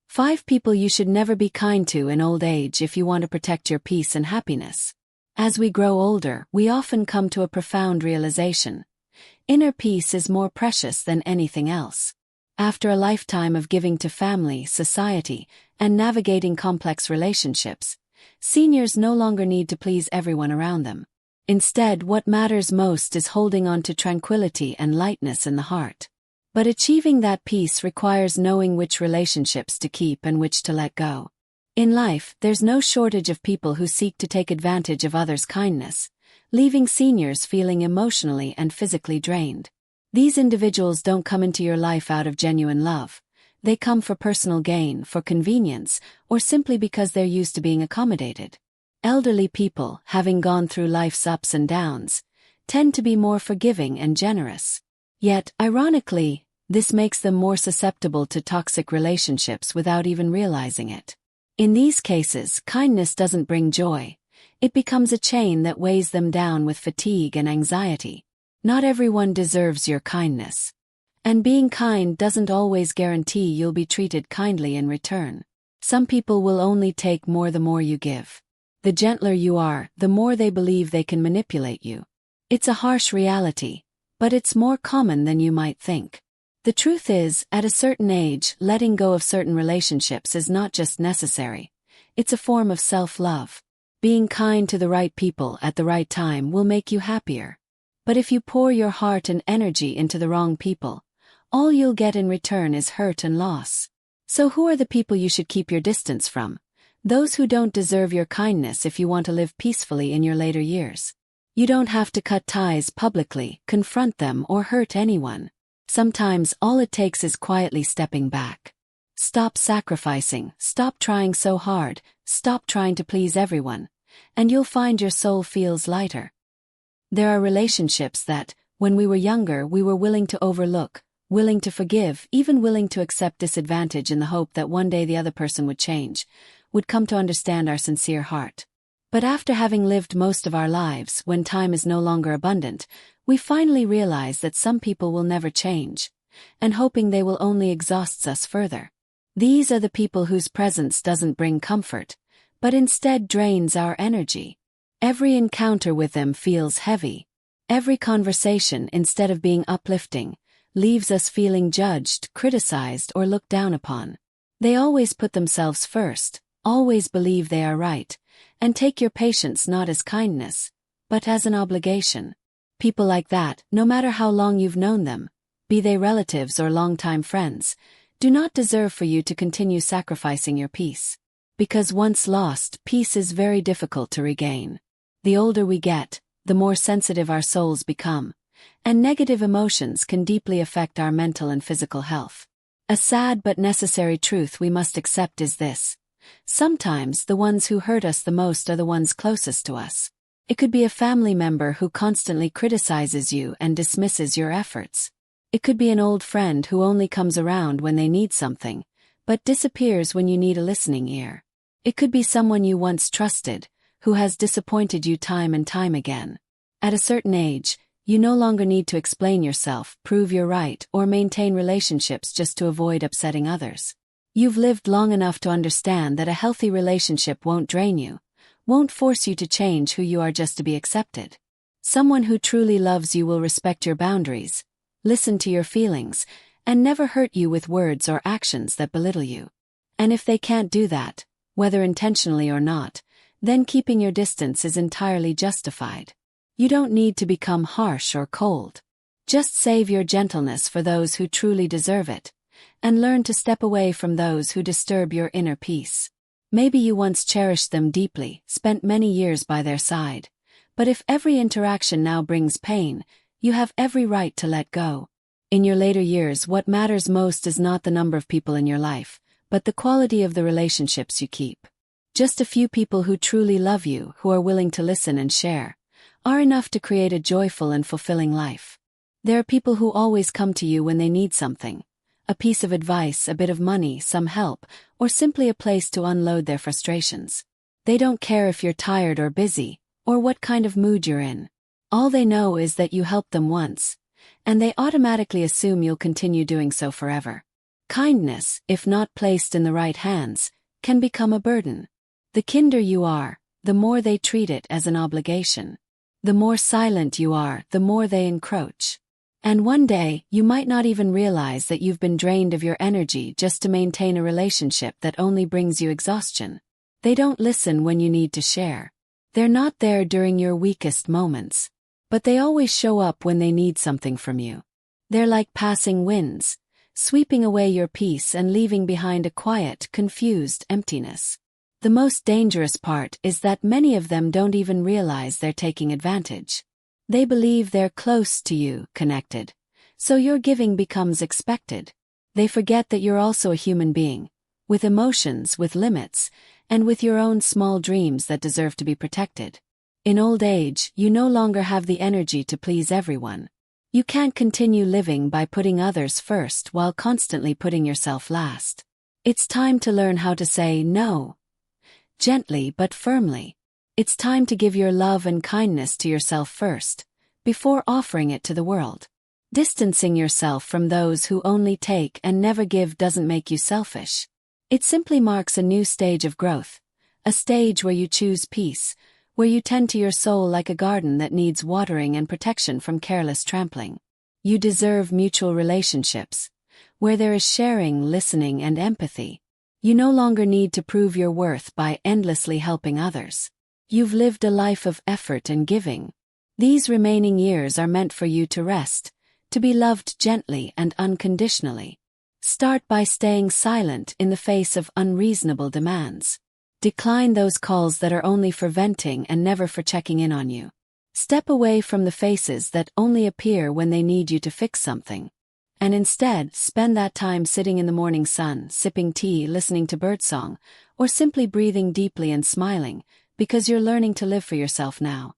5 people you should never be kind to in old age if you want to protect your peace and happiness. As we grow older, we often come to a profound realization. Inner peace is more precious than anything else. After a lifetime of giving to family, society, and navigating complex relationships, seniors no longer need to please everyone around them. Instead, what matters most is holding on to tranquility and lightness in the heart. But achieving that peace requires knowing which relationships to keep and which to let go. In life, there's no shortage of people who seek to take advantage of others' kindness, leaving seniors feeling emotionally and physically drained. These individuals don't come into your life out of genuine love. They come for personal gain, for convenience, or simply because they're used to being accommodated. Elderly people, having gone through life's ups and downs, tend to be more forgiving and generous. Yet, ironically, this makes them more susceptible to toxic relationships without even realizing it. In these cases, kindness doesn't bring joy. It becomes a chain that weighs them down with fatigue and anxiety. Not everyone deserves your kindness. And being kind doesn't always guarantee you'll be treated kindly in return. Some people will only take more the more you give. The gentler you are, the more they believe they can manipulate you. It's a harsh reality, but it's more common than you might think. The truth is, at a certain age, letting go of certain relationships is not just necessary. It's a form of self-love. Being kind to the right people at the right time will make you happier. But if you pour your heart and energy into the wrong people, all you'll get in return is hurt and loss. So who are the people you should keep your distance from? Those who don't deserve your kindness if you want to live peacefully in your later years. You don't have to cut ties publicly, confront them, or hurt anyone. Sometimes all it takes is quietly stepping back. Stop sacrificing, stop trying so hard, stop trying to please everyone, and you'll find your soul feels lighter. There are relationships that, when we were younger, we were willing to overlook, willing to forgive, even willing to accept disadvantage in the hope that one day the other person would change, would come to understand our sincere heart. But after having lived most of our lives, when time is no longer abundant, we finally realize that some people will never change, and hoping they will only exhaust us further. These are the people whose presence doesn't bring comfort, but instead drains our energy. Every encounter with them feels heavy. Every conversation, instead of being uplifting, leaves us feeling judged, criticized, or looked down upon. They always put themselves first, always believe they are right, and take your patience not as kindness, but as an obligation. People like that, no matter how long you've known them, be they relatives or longtime friends, do not deserve for you to continue sacrificing your peace. Because once lost, peace is very difficult to regain. The older we get, the more sensitive our souls become, and negative emotions can deeply affect our mental and physical health. A sad but necessary truth we must accept is this. Sometimes the ones who hurt us the most are the ones closest to us. It could be a family member who constantly criticizes you and dismisses your efforts. It could be an old friend who only comes around when they need something, but disappears when you need a listening ear. It could be someone you once trusted, who has disappointed you time and time again. At a certain age, you no longer need to explain yourself, prove you're right, or maintain relationships just to avoid upsetting others. You've lived long enough to understand that a healthy relationship won't drain you, won't force you to change who you are just to be accepted. Someone who truly loves you will respect your boundaries, listen to your feelings, and never hurt you with words or actions that belittle you. And if they can't do that, whether intentionally or not, then keeping your distance is entirely justified. You don't need to become harsh or cold. Just save your gentleness for those who truly deserve it, and learn to step away from those who disturb your inner peace. Maybe you once cherished them deeply, spent many years by their side, but if every interaction now brings pain, you have every right to let go. In your later years, what matters most is not the number of people in your life, but the quality of the relationships you keep. Just a few people who truly love you, who are willing to listen and share, are enough to create a joyful and fulfilling life. There are people who always come to you when they need something. A piece of advice, a bit of money, some help, or simply a place to unload their frustrations. They don't care if you're tired or busy, or what kind of mood you're in. All they know is that you helped them once, and they automatically assume you'll continue doing so forever. Kindness, if not placed in the right hands, can become a burden. The kinder you are, the more they treat it as an obligation. The more silent you are, the more they encroach. And one day, you might not even realize that you've been drained of your energy just to maintain a relationship that only brings you exhaustion. They don't listen when you need to share. They're not there during your weakest moments. But they always show up when they need something from you. They're like passing winds, sweeping away your peace and leaving behind a quiet, confused emptiness. The most dangerous part is that many of them don't even realize they're taking advantage. They believe they're close to you, connected, so your giving becomes expected. They forget that you're also a human being, with emotions, with limits, and with your own small dreams that deserve to be protected. In old age, you no longer have the energy to please everyone. You can't continue living by putting others first while constantly putting yourself last. It's time to learn how to say no. Gently but firmly. It's time to give your love and kindness to yourself first, before offering it to the world. Distancing yourself from those who only take and never give doesn't make you selfish. It simply marks a new stage of growth, a stage where you choose peace, where you tend to your soul like a garden that needs watering and protection from careless trampling. You deserve mutual relationships, where there is sharing, listening, and empathy. You no longer need to prove your worth by endlessly helping others. You've lived a life of effort and giving. These remaining years are meant for you to rest, to be loved gently and unconditionally. Start by staying silent in the face of unreasonable demands. Decline those calls that are only for venting and never for checking in on you. Step away from the faces that only appear when they need you to fix something. And instead, spend that time sitting in the morning sun, sipping tea, listening to birdsong, or simply breathing deeply and smiling, because you're learning to live for yourself now.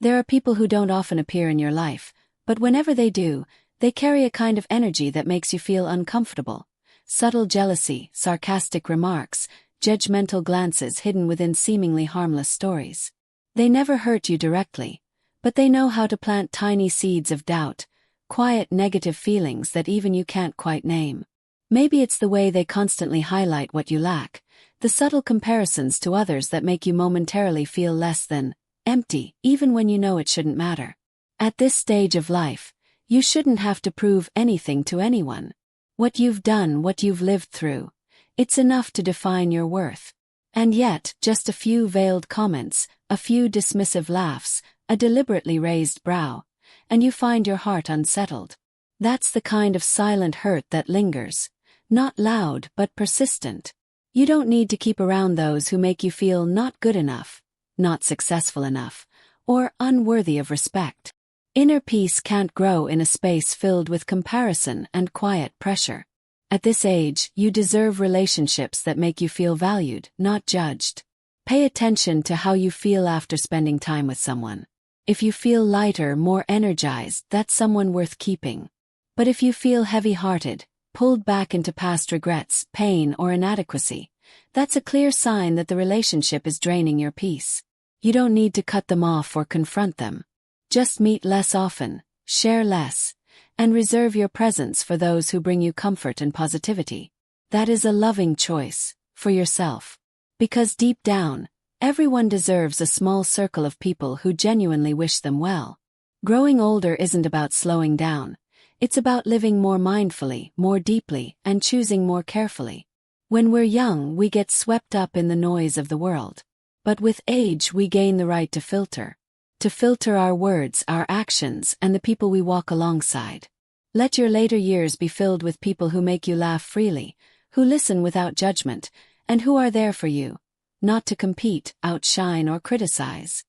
There are people who don't often appear in your life, but whenever they do, they carry a kind of energy that makes you feel uncomfortable. Subtle jealousy, sarcastic remarks, judgmental glances hidden within seemingly harmless stories. They never hurt you directly, but they know how to plant tiny seeds of doubt, quiet negative feelings that even you can't quite name. Maybe it's the way they constantly highlight what you lack, the subtle comparisons to others that make you momentarily feel less than empty, even when you know it shouldn't matter. At this stage of life, you shouldn't have to prove anything to anyone. What you've done, what you've lived through, it's enough to define your worth. And yet, just a few veiled comments, a few dismissive laughs, a deliberately raised brow, and you find your heart unsettled. That's the kind of silent hurt that lingers, not loud but persistent. You don't need to keep around those who make you feel not good enough, not successful enough, or unworthy of respect. Inner peace can't grow in a space filled with comparison and quiet pressure. At this age, you deserve relationships that make you feel valued, not judged. Pay attention to how you feel after spending time with someone. If you feel lighter, more energized, that's someone worth keeping. But if you feel heavy-hearted, pulled back into past regrets, pain, or inadequacy, that's a clear sign that the relationship is draining your peace. You don't need to cut them off or confront them. Just meet less often, share less, and reserve your presence for those who bring you comfort and positivity. That is a loving choice, for yourself. Because deep down, everyone deserves a small circle of people who genuinely wish them well. Growing older isn't about slowing down. It's about living more mindfully, more deeply, and choosing more carefully. When we're young, we get swept up in the noise of the world. But with age, we gain the right to filter. To filter our words, our actions, and the people we walk alongside. Let your later years be filled with people who make you laugh freely, who listen without judgment, and who are there for you, not to compete, outshine, or criticize.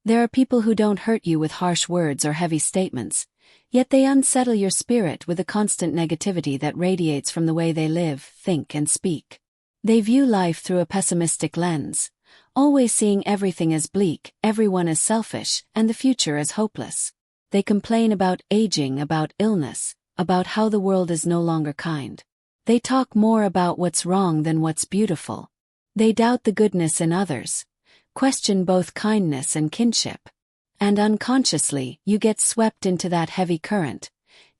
There are people who don't hurt you with harsh words or heavy statements, yet they unsettle your spirit with a constant negativity that radiates from the way they live, think, and speak. They view life through a pessimistic lens, always seeing everything as bleak, everyone as selfish, and the future as hopeless. They complain about aging, about illness, about how the world is no longer kind. They talk more about what's wrong than what's beautiful. They doubt the goodness in others, question both kindness and kinship. And unconsciously, you get swept into that heavy current,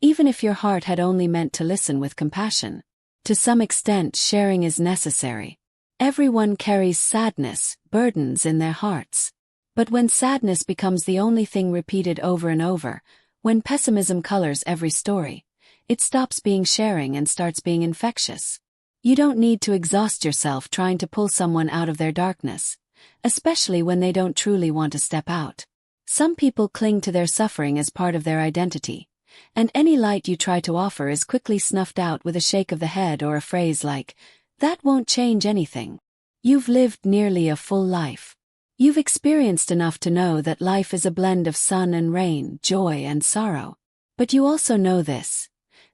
even if your heart had only meant to listen with compassion. To some extent, sharing is necessary. Everyone carries sadness, burdens in their hearts. But when sadness becomes the only thing repeated over and over, when pessimism colors every story, it stops being sharing and starts being infectious. You don't need to exhaust yourself trying to pull someone out of their darkness, especially when they don't truly want to step out. Some people cling to their suffering as part of their identity, and any light you try to offer is quickly snuffed out with a shake of the head or a phrase like, "That won't change anything." You've lived nearly a full life. You've experienced enough to know that life is a blend of sun and rain, joy and sorrow. But you also know this.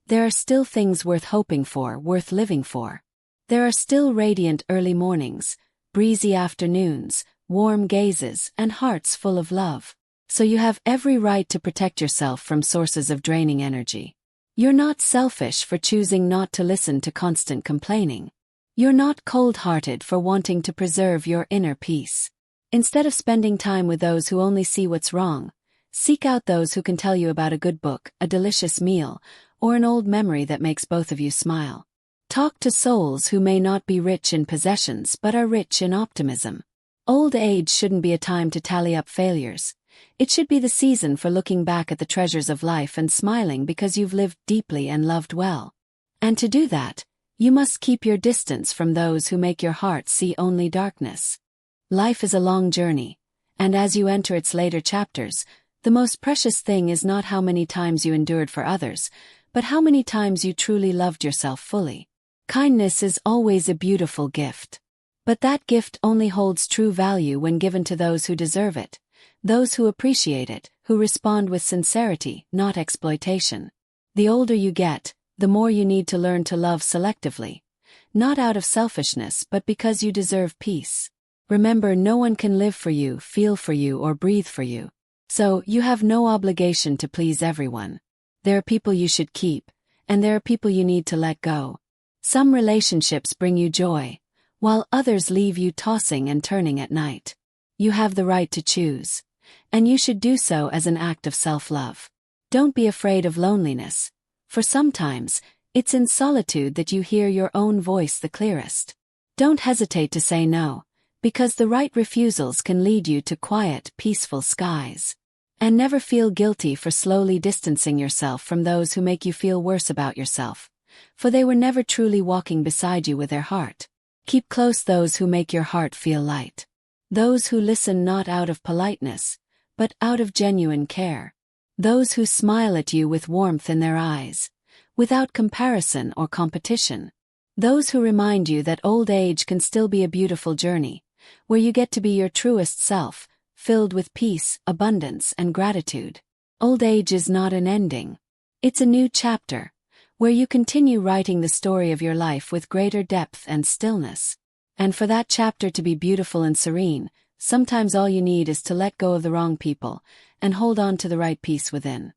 There are still things worth hoping for, worth living for. There are still radiant early mornings, breezy afternoons, warm gazes, and hearts full of love. So you have every right to protect yourself from sources of draining energy. You're not selfish for choosing not to listen to constant complaining. You're not cold-hearted for wanting to preserve your inner peace. Instead of spending time with those who only see what's wrong, seek out those who can tell you about a good book, a delicious meal, or an old memory that makes both of you smile. Talk to souls who may not be rich in possessions but are rich in optimism. Old age shouldn't be a time to tally up failures. It should be the season for looking back at the treasures of life and smiling because you've lived deeply and loved well. And to do that, you must keep your distance from those who make your heart see only darkness. Life is a long journey, and as you enter its later chapters, the most precious thing is not how many times you endured for others, but how many times you truly loved yourself fully. Kindness is always a beautiful gift. But that gift only holds true value when given to those who deserve it, those who appreciate it, who respond with sincerity, not exploitation. The older you get, the more you need to learn to love selectively, not out of selfishness but because you deserve peace. Remember, no one can live for you, feel for you, or breathe for you. So, you have no obligation to please everyone. There are people you should keep, and there are people you need to let go. Some relationships bring you joy, while others leave you tossing and turning at night. You have the right to choose, and you should do so as an act of self-love. Don't be afraid of loneliness, for sometimes, it's in solitude that you hear your own voice the clearest. Don't hesitate to say no, because the right refusals can lead you to quiet, peaceful skies. And never feel guilty for slowly distancing yourself from those who make you feel worse about yourself, for they were never truly walking beside you with their heart. Keep close those who make your heart feel light. Those who listen not out of politeness, but out of genuine care. Those who smile at you with warmth in their eyes, without comparison or competition. Those who remind you that old age can still be a beautiful journey, where you get to be your truest self, filled with peace, abundance, and gratitude. Old age is not an ending. It's a new chapter, where you continue writing the story of your life with greater depth and stillness. And for that chapter to be beautiful and serene, sometimes all you need is to let go of the wrong people and hold on to the right peace within.